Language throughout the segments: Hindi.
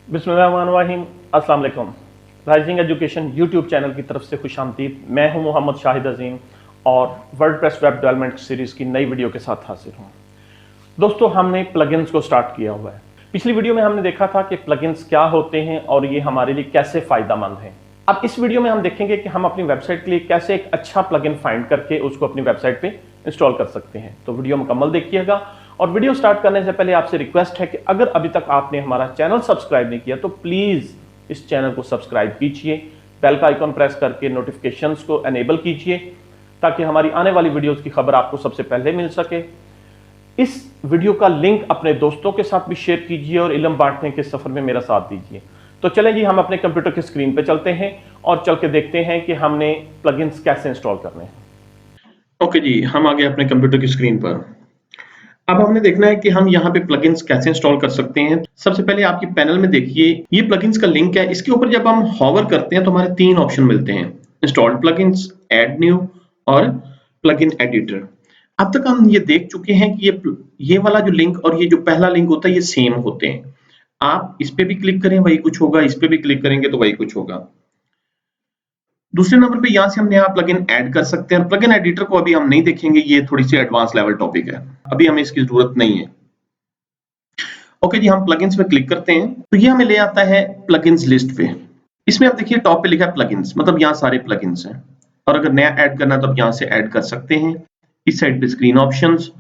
बिस्मिल्लाहिर्रहमानिर्रहीम। अस्सलाम वालेकुम। राइजिंग एजुकेशन यूट्यूब चैनल की तरफ से खुश आमदीद। मैं हूं मोहम्मद शाहिद अजीम और वर्डप्रेस वेब डेवलपमेंट सीरीज़ की नई वीडियो के साथ हाजिर हूं। दोस्तों, हमने प्लगइन्स को स्टार्ट किया हुआ है। पिछली वीडियो में हमने देखा था कि प्लगइन्स क्या होते हैं और ये हमारे लिए कैसे फ़ायदेमंद हैं। अब इस वीडियो में हम देखेंगे कि हम अपनी वेबसाइट के लिए कैसे एक अच्छा प्लगइन फाइंड करके उसको अपनी वेबसाइट पे इंस्टॉल कर सकते हैं। तो वीडियो मुकम्मल देखिएगा। और वीडियो स्टार्ट करने से पहले आपसे रिक्वेस्ट है कि अगर अभी तक आपने हमारा चैनल सब्सक्राइब नहीं किया तो प्लीज़ इस चैनल को सब्सक्राइब कीजिए, बेल का आइकन प्रेस करके नोटिफिकेशंस को एनेबल कीजिए ताकि हमारी आने वाली वीडियोज़ की खबर आपको सबसे पहले मिल सके। इस वीडियो का लिंक अपने दोस्तों के साथ भी शेयर कीजिए और इल्म बांटने के सफ़र में मेरा साथ दीजिए। तो चलें जी, हम अपने कंप्यूटर की स्क्रीन पे चलते हैं और चल के देखते हैं कि हमने प्लगइन्स कैसे इंस्टॉल करने हैं। ओके जी, हम आ गए अपने कंप्यूटर की स्क्रीन पर। अब हमने देखना है कि हम यहाँ पे प्लगइन्स कैसे इंस्टॉल कर सकते हैं। सबसे पहले आपकी पैनल में देखिए, ये प्लगइन्स का लिंक है। इसके ऊपर जब हम हॉवर करते हैं तो हमारे 3 ऑप्शन मिलते हैं: इंस्टॉल्ड प्लगइन्स, ऐड न्यू और प्लगइन एडिटर। अब तक हम ये देख चुके हैं कि ये वाला जो लिंक और ये जो पहला लिंक होता है ये सेम होते हैं। आप इस पे भी क्लिक करें वही कुछ होगा, इस पे भी क्लिक करेंगे तो वही कुछ होगा। दूसरे नंबर पे यहाँ से हम नया प्लगइन ऐड कर सकते हैं। प्लगइन एडिटर को अभी हम नहीं देखेंगे, ये थोड़ी सी एडवांस लेवल टॉपिक है, अभी हमें इसकी जरूरत नहीं है। ओके जी, हम प्लगइन्स पे क्लिक करते हैं तो ये हमें ले आता है प्लगइन्स लिस्ट पे। इसमें आप देखिए टॉप पे लिखा है प्लगइन्स, मतलब यहाँ सारे प्लगइन्स हैं और अगर नया ऐड करना है तो आप यहाँ से ऐड कर सकते हैं। इस साइड पे स्क्रीन ऑप्शंस।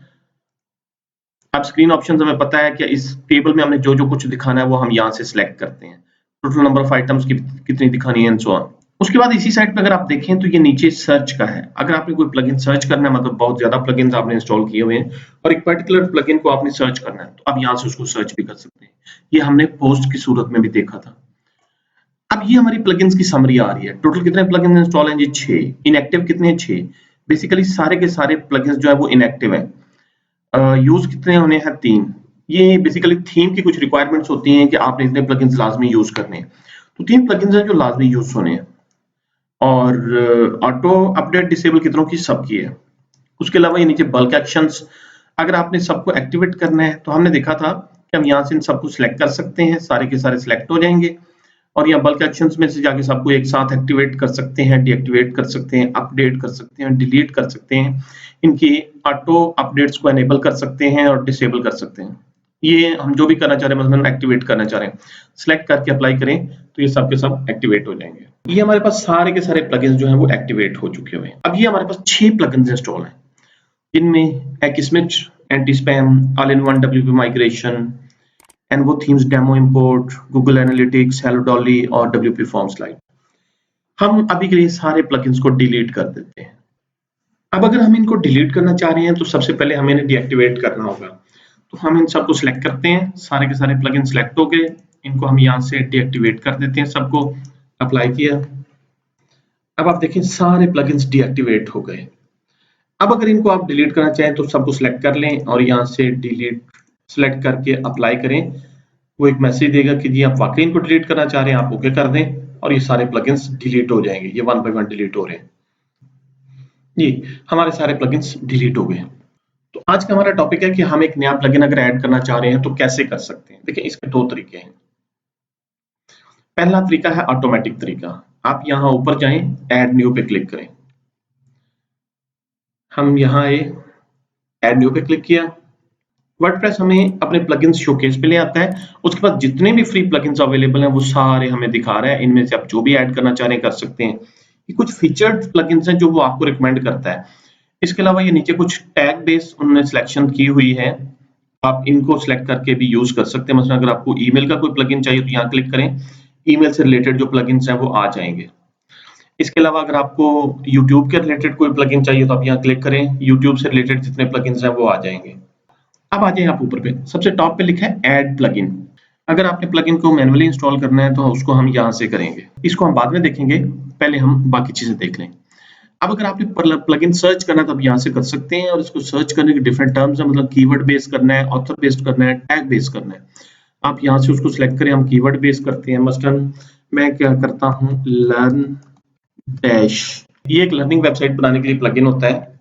अब स्क्रीन ऑप्शंस हमें पता है कि इस टेबल में हमने जो जो कुछ दिखाना है वो हम यहाँ से सिलेक्ट करते हैं। टोटल नंबर ऑफ आइटम्स कितनी दिखानी है एंड सो ऑन। उसके बाद इसी साइड पे अगर आप देखें तो ये नीचे सर्च का है। अगर आपने कोई प्लगइन सर्च करना है, मतलब बहुत ज्यादा प्लगइन्स आपने इंस्टॉल किए हुए हैं और एक पर्टिकुलर प्लगइन को आपने सर्च करना है तो आप यहाँ से उसको सर्च भी कर सकते हैं। ये हमने पोस्ट की सूरत में भी देखा था। अब ये हमारी प्लगइन्स की समरी आ रही है। टोटल कितने प्लगइन्स इंस्टॉल हैं जी? 6। इनएक्टिव कितने हैं? 6। बेसिकली सारे के सारे प्लगइन्स जो है वो इनएक्टिव हैं। यूज कितने होने हैं? 3। ये बेसिकली थीम की कुछ रिक्वायरमेंट्स होती हैं कि आपने इतने प्लगइन्स लाजमी यूज करने हैं। तो 3 प्लगइन्स हैं जो लाजमी यूज होने हैं और ऑटो अपडेट डिसेबल कितनों की? सबकी है। उसके अलावा ये नीचे बल्क एक्शंस, अगर आपने सबको एक्टिवेट करना है तो हमने देखा था कि हम यहाँ से इन सबको सिलेक्ट कर सकते हैं, सारे के सारे सिलेक्ट हो जाएंगे और यहाँ बल्क एक्शंस में से जाके सबको एक साथ एक्टिवेट कर सकते हैं, डीएक्टिवेट कर सकते हैं, अपडेट कर सकते हैं, डिलीट कर सकते हैं। इनकी ऑटो अपडेट्स को एनेबल कर सकते हैं और डिसेबल कर सकते हैं। ये हम जो भी करना चाह रहे हैं, मतलब एक्टिवेट करना चाह रहे हैं, सिलेक्ट करके अप्लाई करें तो ये सब के सब एक्टिवेट हो जाएंगे। ये हमारे पास सारे के सारे प्लगइन्स जो हैं वो एक्टिवेट हो चुके हुए हैं। अब ये हमारे पास 6 प्लगइन्स इंस्टॉल हैं। इनमें Akismet, anti spam, all in one WP migration, Envo themes demo import, Google analytics, hello Dolly और डब्ल्यूपी फॉर्म स्लाइड। हम अभी के लिए सारे प्लगइन्स को डिलीट कर देते हैं। अब अगर हम इनको डिलीट करना चाह रहे हैं तो सबसे पहले हमें इन्हें डीएक्टिवेट करना होगा। तो हम इन सबको सिलेक्ट करते हैं, सारे के सारे प्लगइन सिलेक्ट हो गए, इनको हम यहाँ से डीएक्टिवेट कर देते हैं। सबको अप्लाई किया। अब आप देखें सारे प्लगइन्स डीएक्टिवेट हो गए। अब अगर इनको आप डिलीट करना चाहें तो सबको सिलेक्ट कर लें और यहाँ से डिलीट सिलेक्ट करके अप्लाई करें। वो एक मैसेज देगा कि जी आप वाकई इनको डिलीट करना चाह रहे हैं, आप ओके कर दें और ये सारे प्लगइन्स डिलीट हो जाएंगे। ये 1 बाय 1 डिलीट हो रहे हैं। जी, हमारे सारे प्लगइन्स डिलीट हो गए। तो आज का हमारा टॉपिक है कि हम एक नया प्लगइन अगर ऐड करना चाह रहे हैं तो कैसे कर सकते हैं। देखिए, इसके 2 तरीके हैं। पहला तरीका है ऑटोमेटिक तरीका। आप यहाँ ऊपर जाएं, ऐड न्यू पे क्लिक करें। हम यहाँ आए, ऐड न्यू पे क्लिक किया। वर्डप्रेस हमें अपने प्लगइन्स शोकेस पे ले आता है। उसके बाद जितने भी फ्री प्लगइन्स अवेलेबल हैं वो सारे हमें दिखा रहा है। इनमें से आप जो भी ऐड करना चाह रहे हैं कर सकते हैं। ये कुछ फीचर्ड प्लगइन्स हैं जो वो आपको रिकमेंड करता है। इसके अलावा ये नीचे कुछ टैग बेस्ड उन्होंने सिलेक्शन की हुई है, आप इनको सिलेक्ट करके भी यूज कर सकते हैं। मतलब अगर आपको ईमेल का कोई प्लगइन चाहिए तो यहाँ क्लिक करें, ईमेल से रिलेटेड जो प्लगइन्स हैं वो आ जाएंगे। इसके अलावा अगर आपको यूट्यूब के रिलेटेड कोई प्लगइन चाहिए तो आप यहाँ क्लिक करें, यूट्यूब से रिलेटेड जितने प्लगइन्स हैं वो आ जाएंगे। अब आ जाए आप ऊपर पे, सबसे टॉप पे लिखा है ऐड प्लगइन। अगर आपने प्लगइन को मैन्युअली इंस्टॉल करना है तो उसको हम यहाँ से करेंगे, इसको हम बाद में देखेंगे, पहले हम बाकी चीजें देख लें। अब अगर आपने प्लगइन सर्च करना है तो आप यहाँ से कर सकते हैं और इसको सर्च करने के डिफरेंट टर्म्स है, मतलब कीवर्ड बेस्ड करना है, ऑथर बेस्ड करना है, टैग बेस्ड करना है। आप यहाँ से उसको सिलेक्ट करें। हम कीवर्ड बेस्ड करते हैं, मसलन मैं क्या करता हूँ, लर्न डैश। ये एक लर्निंग वेबसाइट बनाने के लिए प्लगइन होता है।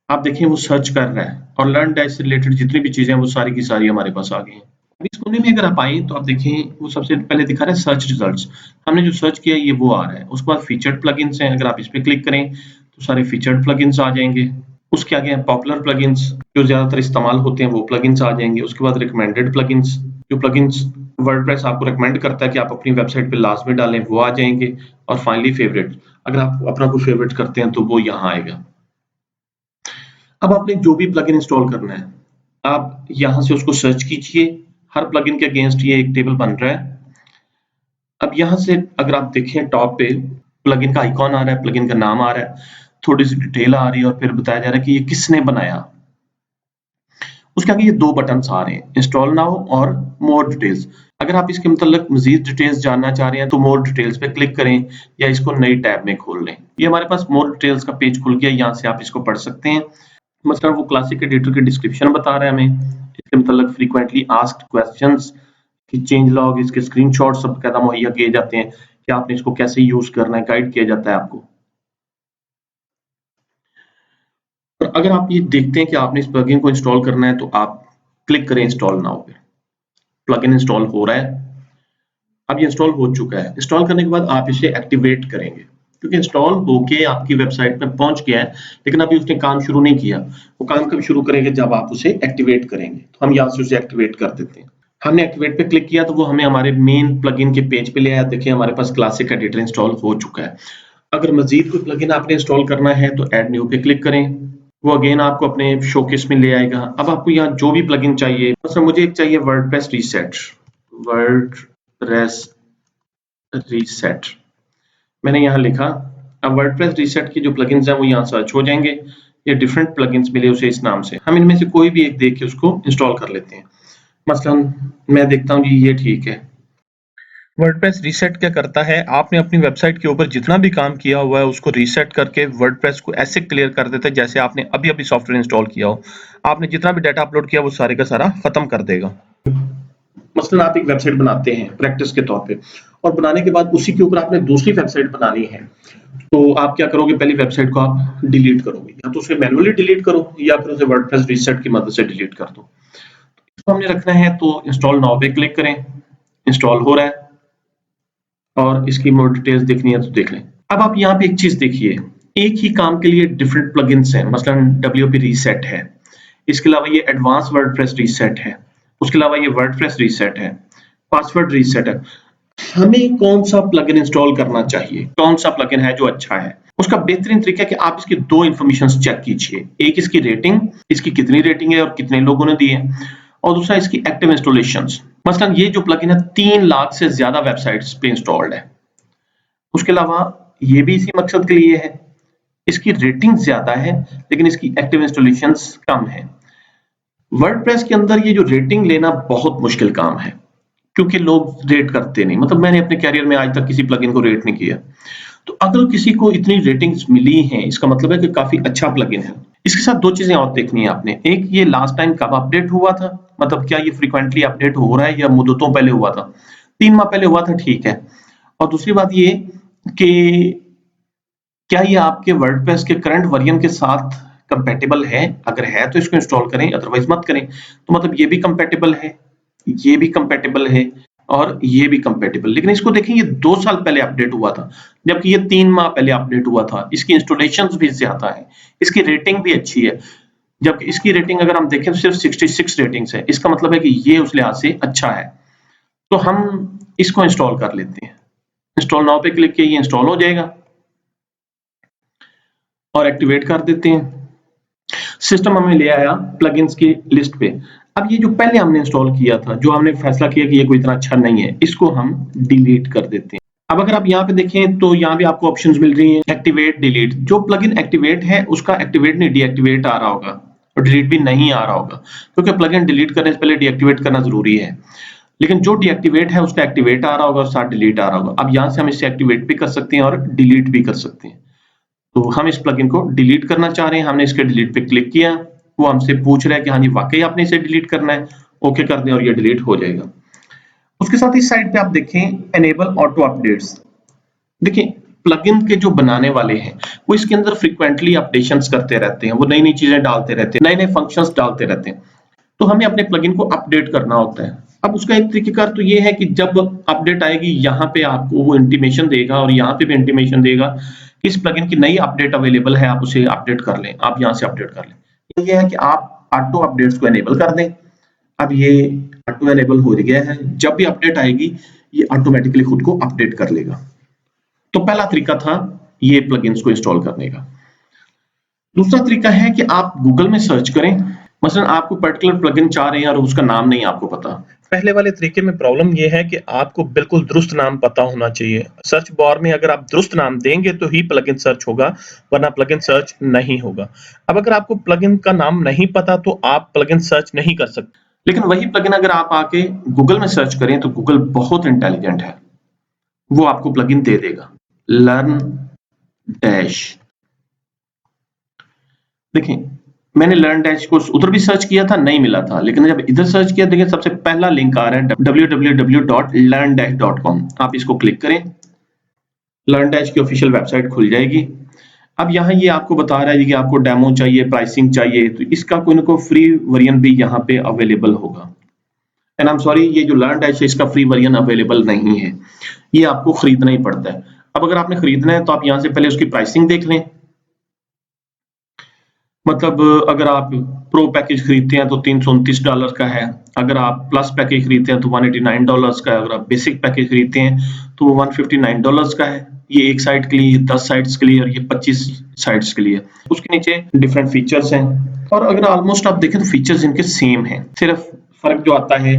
आप देखें वो सर्च कर रहा है और लर्न डैश से रिलेटेड जितनी भी चीजें हैं वो सारी की सारी हमारे पास आ गई हैं। इस कोने में अगर आप आए तो आप देखें वो सबसे पहले दिखा रहा है सर्च रिजल्ट्स। हमने जो सर्च किया ये वो आ रहा है। उसके बाद फीचर्ड प्लगइन्स हैं, अगर आप इस पे क्लिक करें तो सारे फीचर्ड प्लगइन्स आ जाएंगे। उसके आगे हैं पॉपुलर प्लगइन्स, जो ज्यादातर इस्तेमाल होते हैं वो प्लगइन्स आ जाएंगे। उसके बाद रिकमेंडेड प्लगइन्स, जो प्लगइन्स वर्डप्रेस आपको रिकमेंड करता है कि आप अपनी वेबसाइट पे लाजमी डालें, वो आ जाएंगे। और फाइनली फेवरेट, अगर आप अपना कोई फेवरेट करते हैं तो वो यहाँ आएगा। अब आपने जो भी प्लगइन इंस्टॉल करना है, आप यहाँ से उसको सर्च कीजिए। हर प्लगइन के अगेंस्ट ये एक टेबल बन रहा है। अब यहाँ से अगर आप देखें टॉप पे प्लगइन का आइकॉन आ रहा है, प्लगइन का नाम आ रहा है, थोड़ी सी डिटेल आ रही है और फिर बताया जा रहा है कि ये किसने बनाया। उसके आगे ये दो बटन्स आ रहे हैं, इंस्टॉल नाउ और मोर डिटेल्स। अगर आप इसके मतलब मजीद डिटेल्स जानना चाह रहे हैं तो मोर डिटेल्स पे क्लिक करें या इसको नई टैब में खोल लें। ये हमारे पास मोर डिटेल्स का पेज खुल गया, यहाँ से आप इसको पढ़ सकते हैं। मतलब वो क्लासिक एडिटर की डिस्क्रिप्शन बता रहा है हमें, इसके मतलब फ्रीक्वेंटली आस्क्ड क्वेश्चंस की चेंज लॉग, इसके स्क्रीनशॉट सब कहता मुहैया किए जाते हैं कि आपने इसको कैसे यूज करना है, गाइड किया जाता है आपको। और अगर आप ये देखते हैं कि आपने इस प्लगइन को इंस्टॉल करना है तो आप क्लिक करें इंस्टॉल नाउ पे। प्लगइन इंस्टॉल हो रहा है, अब ये इंस्टॉल हो चुका है। इंस्टॉल करने के बाद आप इसे एक्टिवेट करेंगे, क्योंकि इंस्टॉल होके आपकी वेबसाइट में पहुंच गया है, लेकिन अभी उसने काम शुरू नहीं किया। वो काम कब शुरू करेंगे, जब आप उसे एक्टिवेट करेंगे। तो हम यहाँ से उसे एक्टिवेट कर देते हैं। हमने एक्टिवेट पे क्लिक किया तो वो हमें हमारे मेन प्लगइन के पेज पे ले आया। देखिए हमारे पास क्लासिक एडिटर इंस्टॉल हो चुका है। अगर मजीद कोई प्लगइन आपने इंस्टॉल करना है तो ऐड न्यू पे क्लिक करें, वो अगेन आपको अपने शोकेस में ले आएगा। अब आपको यहाँ जो भी प्लगइन चाहिए, मतलब मुझे एक चाहिए वर्डप्रेस रीसेट, वर्डप्रेस रीसेट मैंने यहाँ लिखा। अब वर्डप्रेस रीसेट की जो प्लगइन्स हैं वो यहाँ सर्च हो जाएंगे। ये डिफरेंट प्लगइन्स मिले उसे इस नाम से, हम इनमें से कोई भी एक देख के उसको इंस्टॉल कर लेते हैं। मसलन मैं देखता हूँ जी ये ठीक है। वर्डप्रेस रीसेट क्या करता है, आपने अपनी वेबसाइट के ऊपर जितना भी काम किया हुआ है उसको रीसेट करके वर्डप्रेस को ऐसे क्लियर कर देता है जैसे आपने अभी अभी सॉफ्टवेयर इंस्टॉल किया हो। आपने जितना भी डाटा अपलोड किया वो सारे का सारा खत्म कर देगा। मसलन आप एक वेबसाइट बनाते हैं प्रैक्टिस के तौर पे, और बनाने के बाद उसी के ऊपर आपने दूसरी वेबसाइट बनानी है, तो आप क्या करोगे, पहली वेबसाइट को आप डिलीट करोगे, या तो उसे मैनुअली डिलीट करो या फिर उसे वर्डप्रेस रीसेट की मदद से डिलीट कर दो। इसको हमने रखना है तो इंस्टॉल नाउ पे क्लिक करें। इंस्टॉल हो रहा है और इसकी मोर डिटेल्स देखनी है तो देख लें। अब आप यहाँ पे एक चीज देखिए, एक ही काम के लिए डिफरेंट प्लगइन्स हैं। मसलन WP रीसेट है, इसके अलावा ये एडवांस वर्डप्रेस रीसेट है, उसके अलावा ये वर्डप्रेस रीसेट है, पासवर्ड रीसेट है। हमें कौन सा प्लगइन इंस्टॉल करना चाहिए, कौन सा प्लगइन है जो अच्छा है, उसका बेहतरीन तरीका है कि आप इसकी दो इंफॉर्मेशन चेक कीजिए। एक इसकी रेटिंग, इसकी कितनी रेटिंग है और कितने लोगों ने दी है, और दूसरा इसकी एक्टिव इंस्टॉलेशंस। मसलन ये जो प्लगइन है 3 लाख से ज्यादा वेबसाइट्स पे इंस्टॉल्ड है। उसके अलावा ये भी इसी मकसद के लिए है, इसकी रेटिंग ज्यादा है लेकिन इसकी एक्टिव इंस्टॉलेशंस कम है। वर्डप्रेस के अंदर ये जो रेटिंग लेना बहुत मुश्किल काम है, क्योंकि लोग रेट करते नहीं। मतलब मैंने अपने कैरियर में आज तक किसी प्लगइन को रेट नहीं किया। तो अगर किसी को इतनी रेटिंग्स मिली हैं, इसका मतलब है कि काफी अच्छा प्लगइन है। इसके साथ दो चीजें और देखनी है आपने, एक ये लास्ट टाइम कब अपडेट हुआ था, मतलब क्या ये फ्रीक्वेंटली अपडेट हो रहा है या मुद्दतों पहले हुआ था। 3 माह पहले हुआ था, ठीक है। और दूसरी बात ये कि क्या ये आपके वर्डप्रेस के करंट वर्जन के साथ कंपैटिबल है, अगर है तो इसको इंस्टॉल करें, अदरवाइज मत करें। तो मतलब ये भी कंपैटिबल है, ये भी कंपैटिबल है और ये भी कंपैटिबल। लेकिन इसको देखें ये 2 साल पहले अपडेट हुआ था, जबकि ये 3 माह पहले अपडेट हुआ था। इसकी इंस्टॉलेशंस भी ज्यादा है, इसकी रेटिंग भी अच्छी है, जबकि इसकी रेटिंग अगर हम देखें तो सिर्फ 66 रेटिंग्स है। इसका मतलब है कि ये उस लिहाज से अच्छा है। तो हम इसको इंस्टॉल कर लेते हैं। इंस्टॉल नाउ पे क्लिक किया, ये इंस्टॉल हो जाएगा और एक्टिवेट कर देते हैं। सिस्टम हमें ले आया प्लगइन्स की लिस्ट पे। अब ये जो पहले हमने इंस्टॉल किया था, जो हमने फैसला किया कि ये कोई इतना अच्छा नहीं है, इसको हम डिलीट कर देते हैं। अब अगर आप यहाँ पे देखें तो यहाँ भी आपको ऑप्शंस मिल रही हैं, एक्टिवेट, डिलीट। जो प्लगइन एक्टिवेट है उसका एक्टिवेट नहीं डीएक्टिवेट आ रहा होगा, और डिलीट भी नहीं आ रहा होगा, क्योंकि प्लगइन डिलीट करने से पहले डीएक्टिवेट करना जरूरी है। लेकिन जो डीएक्टिवेट है उसका एक्टिवेट आ रहा होगा और साथ डिलीट आ रहा होगा। अब यहाँ से हम इसे एक्टिवेट भी कर सकते हैं और डिलीट भी कर सकते हैं। तो हम इस प्लगइन को डिलीट करना चाह रहे हैं, हमने इसके डिलीट पे क्लिक किया। वो हमसे पूछ रहा है कि हाँ जी वाकई आपने इसे डिलीट करना है, ओके कर दें और ये डिलीट हो जाएगा। उसके साथ इस साइड पे आप देखें एनेबल ऑटो अपडेट्स। देखिए प्लगइन के जो बनाने वाले हैं वो इसके अंदर फ्रीक्वेंटली अपडेशंस करते रहते हैं, वो नई नई चीजें डालते रहते हैं, नए नए फंक्शंस डालते रहते हैं। तो हमें अपने प्लगइन को अपडेट करना होता है। अब उसका एक तरीकेकार तो ये है कि जब अपडेट आएगी यहाँ पे आपको वो इंटीमेशन देगा और यहाँ पे भी इंटीमेशन देगा कि इस प्लगइन की नई अपडेट अवेलेबल है, आप उसे अपडेट कर लें, आप यहाँ से अपडेट कर लें। तो ये है कि आप ऑटो अपडेट्स को एनेबल कर दें। अब ये ऑटो एनेबल हो गया है, जब भी अपडेट आएगी ये ऑटोमेटिकली खुद को अपडेट कर लेगा। तो पहला तरीका था ये प्लगइन्स को इंस्टॉल करने का। दूसरा तरीका है कि आप गूगल में सर्च करें, मसलन आपको पर्टिकुलर प्लगइन चाह रहे हैं और उसका नाम नहीं आपको पता। पहले वाले तरीके में प्रॉब्लम ये है कि आपको बिल्कुल दुरुस्त नाम पता होना चाहिए। सर्च बार में अगर आप दुरुस्त नाम देंगे तो ही प्लगइन सर्च होगा, वरना प्लगइन सर्च नहीं होगा। अब अगर आपको प्लगइन का नाम नहीं पता तो आप प्लगइन सर्च नहीं कर सकते। लेकिन वही प्लगइन अगर आप आके गूगल में सर्च करें तो गूगल बहुत इंटेलिजेंट है, वो आपको प्लगइन दे देगा। लर्न डैश, देखिए मैंने लर्न डैश को उधर भी सर्च किया था, नहीं मिला था, लेकिन जब इधर सर्च किया देखिए सबसे पहला लिंक आ रहा है www.learndash.com। आप इसको क्लिक करें, लर्न डैश की ऑफिशियल वेबसाइट खुल जाएगी। अब यहाँ ये आपको बता रहा है कि आपको डेमो चाहिए, प्राइसिंग चाहिए, तो इसका कोई ना कोई फ्री वर्जन भी यहाँ पे अवेलेबल होगा। एंड आई एम सॉरी, ये जो लर्न डैश है इसका फ्री वर्जन अवेलेबल नहीं है, ये आपको खरीदना ही पड़ता है। अब अगर आपने खरीदना है तो आप यहाँ से पहले उसकी प्राइसिंग देख लें। मतलब अगर आप प्रो पैकेज खरीदते हैं तो $329 का है, अगर आप प्लस पैकेज खरीदते हैं तो $189 का है, अगर आप बेसिक पैकेज खरीदते हैं तो वो $159 का है। ये एक साइट के लिए, 10 साइट्स के लिए और ये 25 साइट्स के लिए। उसके नीचे डिफरेंट फीचर्स हैं और अगर ऑलमोस्ट आप देखें तो फीचर्स इनके सेम हैं, सिर्फ फर्क जो आता है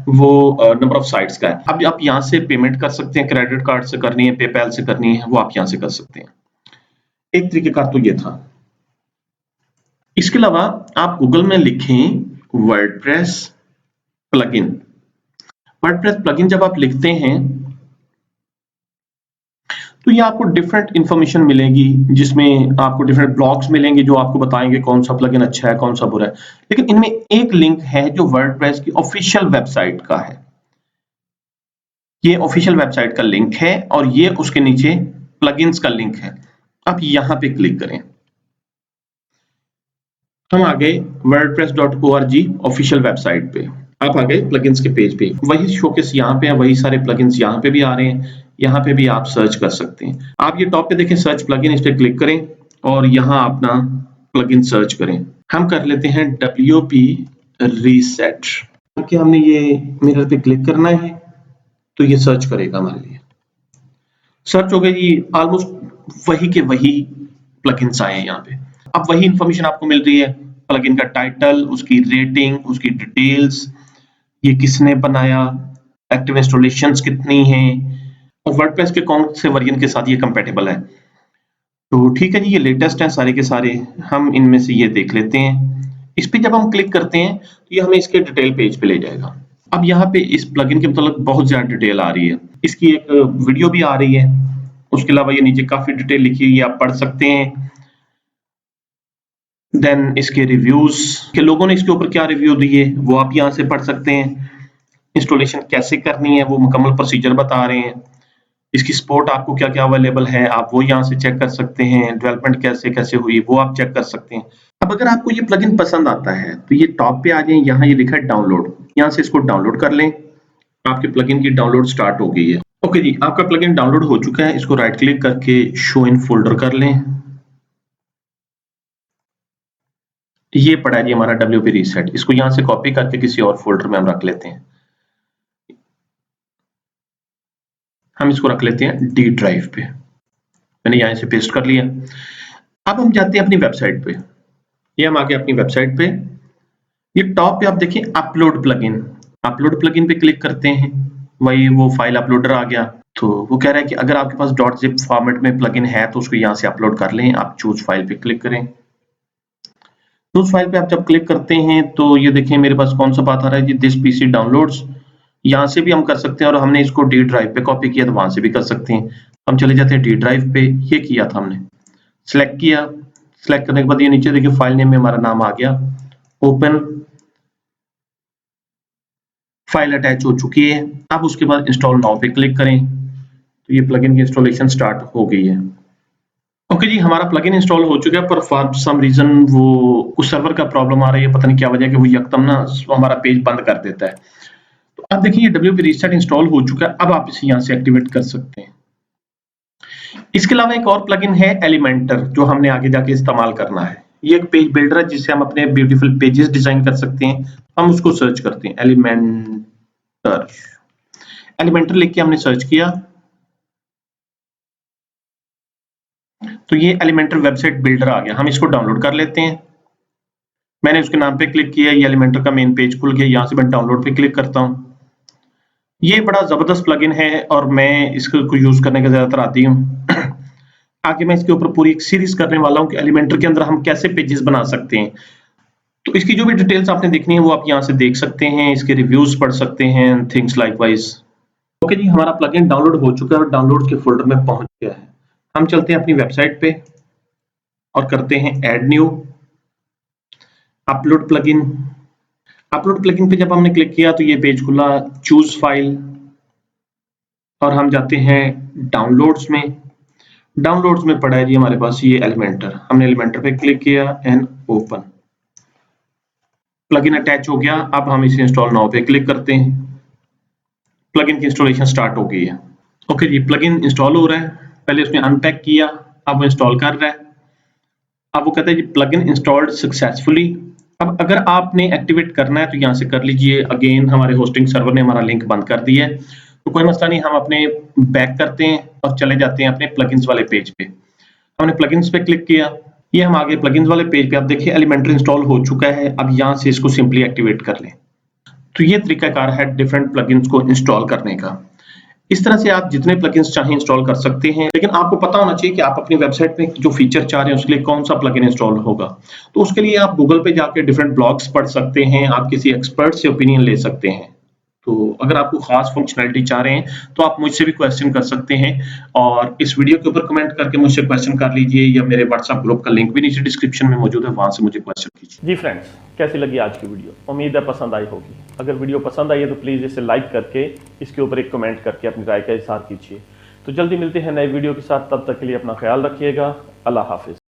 वो नंबर ऑफ साइट्स का है। अब आप यहाँ से पेमेंट कर सकते हैं, क्रेडिट कार्ड से करनी है, पेपैल से करनी है, वो आप यहाँ से कर सकते हैं। एक तरीकेकार तो ये था। इसके अलावा आप गूगल में लिखें वर्डप्रेस प्लगइन। वर्डप्रेस प्लगइन जब आप लिखते हैं तो ये आपको डिफरेंट इंफॉर्मेशन मिलेगी, जिसमें आपको डिफरेंट ब्लॉग्स मिलेंगे जो आपको बताएंगे कौन सा प्लगइन अच्छा है, कौन सा बुरा है। लेकिन इनमें एक लिंक है जो वर्डप्रेस की ऑफिशियल वेबसाइट का है। ये ऑफिशियल वेबसाइट का लिंक है और ये उसके नीचे प्लगइन्स का लिंक है। आप यहां पे क्लिक करें, हम आ गए wordpress.org ऑफिशियल वेबसाइट पे। आप आ गए प्लगइन्स के पेज पे, वही शोकेस यहाँ पे है, वही सारे प्लगइन्स यहाँ पे भी आ रहे हैं, यहाँ पे भी आप सर्च कर सकते हैं। आप ये टॉप पे देखें सर्च प्लगइन, इस पे क्लिक करें और यहाँ अपना प्लगइन सर्च करें। हम कर लेते हैं WP रीसेट, क्योंकि हमने ये मिरर पे क्लिक करना है तो ये सर्च करेगा हमारे लिए। सर्च हो गई जी, ऑलमोस्ट वही के वही प्लगइन्स आए हैं यहाँ पे। अब वही इंफॉर्मेशन आपको मिल रही है, प्लगइन का टाइटल, उसकी रेटिंग, उसकी डिटेल्स, ये किसने बनाया, एक्टिव इंस्टॉलेशंस कितनी हैं और वर्डप्रेस के कौन से वर्जन के साथ ये कंपैटिबल है। तो ठीक है जी, ये लेटेस्ट है सारे के सारे, हम इनमें से ये देख लेते हैं। इस पे जब हम क्लिक करते हैं तो ये हमें इसके डिटेल पेज पे ले जाएगा। अब यहाँ पे इस प्लगइन के मतलब बहुत ज्यादा डिटेल आ रही है, इसकी एक वीडियो भी आ रही है, उसके अलावा ये नीचे काफी डिटेल लिखी हुई है, आप पढ़ सकते हैं। देन इसके रिव्यूज के लोगों ने इसके ऊपर क्या रिव्यू दिए वो आप यहाँ से पढ़ सकते हैं। इंस्टॉलेशन कैसे करनी है वो मुकम्मल प्रोसीजर बता रहे हैं। इसकी सपोर्ट आपको क्या क्या अवेलेबल है आप वो यहाँ से चेक कर सकते हैं। डेवलपमेंट कैसे कैसे हुई वो आप चेक कर सकते हैं। अब अगर आपको ये प्लगइन पसंद आता है तो ये टॉप पे आ जाए, यहाँ ये लिखा है डाउनलोड, यहाँ से इसको डाउनलोड कर लें। आपके प्लगइन की डाउनलोड स्टार्ट हो गई है। ओके जी, आपका प्लगइन डाउनलोड हो चुका है, इसको राइट क्लिक करके शो इन फोल्डर कर लें। ये पड़ा है जी हमारा WP रीसेट, इसको यहाँ से कॉपी करके किसी और फोल्डर में हम रख लेते हैं। हम इसको रख लेते हैं D ड्राइव पे, मैंने यहाँ से पेस्ट कर लिया। अब हम जाते हैं अपनी वेबसाइट पे, ये हम आ गए अपनी वेबसाइट पे। ये टॉप पे आप देखिए अपलोड प्लगइन, अपलोड प्लगइन पे क्लिक करते हैं, वही वो फाइल अपलोडर आ गया। तो वो कह रहा है कि अगर आपके पास .zip फॉर्मेट में प्लगइन है तो उसको यहाँ से अपलोड कर लें। आप चूज फाइल पे क्लिक करें, तो उस फाइल पे आप जब क्लिक करते हैं तो ये देखिए मेरे पास कौन सा बात आ रहा है जी, दिस पीसी डाउनलोड्स। यहाँ से भी हम कर सकते हैं और हमने इसको D ड्राइव पे कॉपी किया तो वहां से भी कर सकते हैं। हम चले जाते हैं D ड्राइव पे, ये किया था हमने, सिलेक्ट किया, सिलेक्ट करने के बाद ये नीचे देखिए फाइल नेम में हमारा नाम आ गया, ओपन, फाइल अटैच हो चुकी है। अब उसके बाद इंस्टॉल नाउ पे क्लिक करें तो ये प्लगइन की इंस्टॉलेशन स्टार्ट हो गई है। ओके जी, हमारा प्लगइन इंस्टॉल हो चुका है, पर फॉर सम रीजन वो उस सर्वर का प्रॉब्लम आ रही है, पता नहीं क्या वजह कि वो यकदम ना हमारा पेज बंद कर देता है। तो अब देखिए ये WP रीसेट इंस्टॉल हो चुका है। अब आप इसे यहाँ से एक्टिवेट कर सकते हैं। इसके अलावा एक और प्लगइन है एलिमेंटर, जो हमने आगे जाके इस्तेमाल करना है। ये एक पेज बिल्डर है जिससे हम अपने ब्यूटीफुल पेजेस डिजाइन कर सकते हैं। हम उसको सर्च करते हैं एलिमेंटर। एलिमेंटर लिख के हमने सर्च किया तो ये एलिमेंटर वेबसाइट बिल्डर आ गया। हम इसको डाउनलोड कर लेते हैं। मैंने उसके नाम पे क्लिक किया, ये एलिमेंटर का मेन पेज खुल गया। यहाँ से मैं डाउनलोड पे क्लिक करता हूँ। ये बड़ा जबरदस्त प्लगइन है और मैं इसको यूज करने का ज्यादातर आदी हूँ। आगे मैं इसके ऊपर पूरी एक सीरीज करने वाला हूँ कि एलिमेंटर के अंदर हम कैसे पेजेस बना सकते हैं। तो इसकी जो भी डिटेल्स आपने देखनी है वो आप यहाँ से देख सकते हैं, इसके रिव्यूज पढ़ सकते हैं, थिंग्स लाइक वाइज। ओके जी, हमारा प्लगइन डाउनलोड हो चुका है और डाउनलोड के फोल्डर में पहुंच गया है। हम चलते हैं अपनी वेबसाइट पे और करते हैं add new, upload plugin. Upload plugin पे जब हमने क्लिक किया तो ये पेज खुला, चूज फाइल, और हम जाते हैं डाउनलोड्स में। डाउनलोड्स में पड़ा है जी हमारे पास ये एलिमेंटर। हमने एलिमेंटर पे क्लिक किया एंड ओपन। प्लगइन अटैच हो गया। अब हम इसे इंस्टॉल नाउ पे क्लिक करते हैं। प्लगइन की इंस्टॉलेशन स्टार्ट हो गई है। ओके जी, प्लगइन इंस्टॉल हो रहा है। पहले उसने अनपैक किया, अब वो इंस्टॉल कर रहा है। अब वो कहता है जी प्लगइन इंस्टॉल्ड सक्सेसफुली। अब अगर आपने एक्टिवेट करना है तो यहाँ से कर लीजिए। अगेन हमारे होस्टिंग सर्वर ने हमारा लिंक बंद कर दिया है, तो कोई मसला नहीं। हम अपने बैक करते हैं और चले जाते हैं अपने प्लगइन्स वाले पेज पे। हमने प्लगइन्स पे क्लिक किया, ये हम आगे प्लगइन्स वाले पेज पे। आप देखिए एलिमेंटर इंस्टॉल हो चुका है। अब यहाँ से इसको सिंपली एक्टिवेट कर लें। तो ये तरीकाकार है डिफरेंट प्लगइन्स को इंस्टॉल करने का। इस तरह से आप जितने प्लगइन्स चाहें इंस्टॉल कर सकते हैं, लेकिन आपको पता होना चाहिए कि आप अपनी वेबसाइट में जो फीचर चाह रहे हैं उसके लिए कौन सा प्लगइन इंस्टॉल होगा। तो उसके लिए आप गूगल पे जाके डिफरेंट ब्लॉग्स पढ़ सकते हैं, आप किसी एक्सपर्ट से ओपिनियन ले सकते हैं। तो अगर आपको खास फंक्शनैलिटी चाह रहे हैं तो आप मुझसे भी क्वेश्चन कर सकते हैं, और इस वीडियो के ऊपर कमेंट करके मुझसे क्वेश्चन कर लीजिए, या मेरे व्हाट्सएप ग्रुप का लिंक भी नीचे डिस्क्रिप्शन में मौजूद है, वहां से मुझे क्वेश्चन कीजिए। जी फ्रेंड्स, कैसी लगी आज की वीडियो? उम्मीद है पसंद आई होगी। अगर वीडियो पसंद आई है तो प्लीज़ इसे लाइक करके इसके ऊपर एक कमेंट करके अपनी राय का इज़हार कीजिए। तो जल्दी मिलते हैं नए वीडियो के साथ, तब तक के लिए अपना ख्याल रखिएगा। अल्लाह हाफिज़।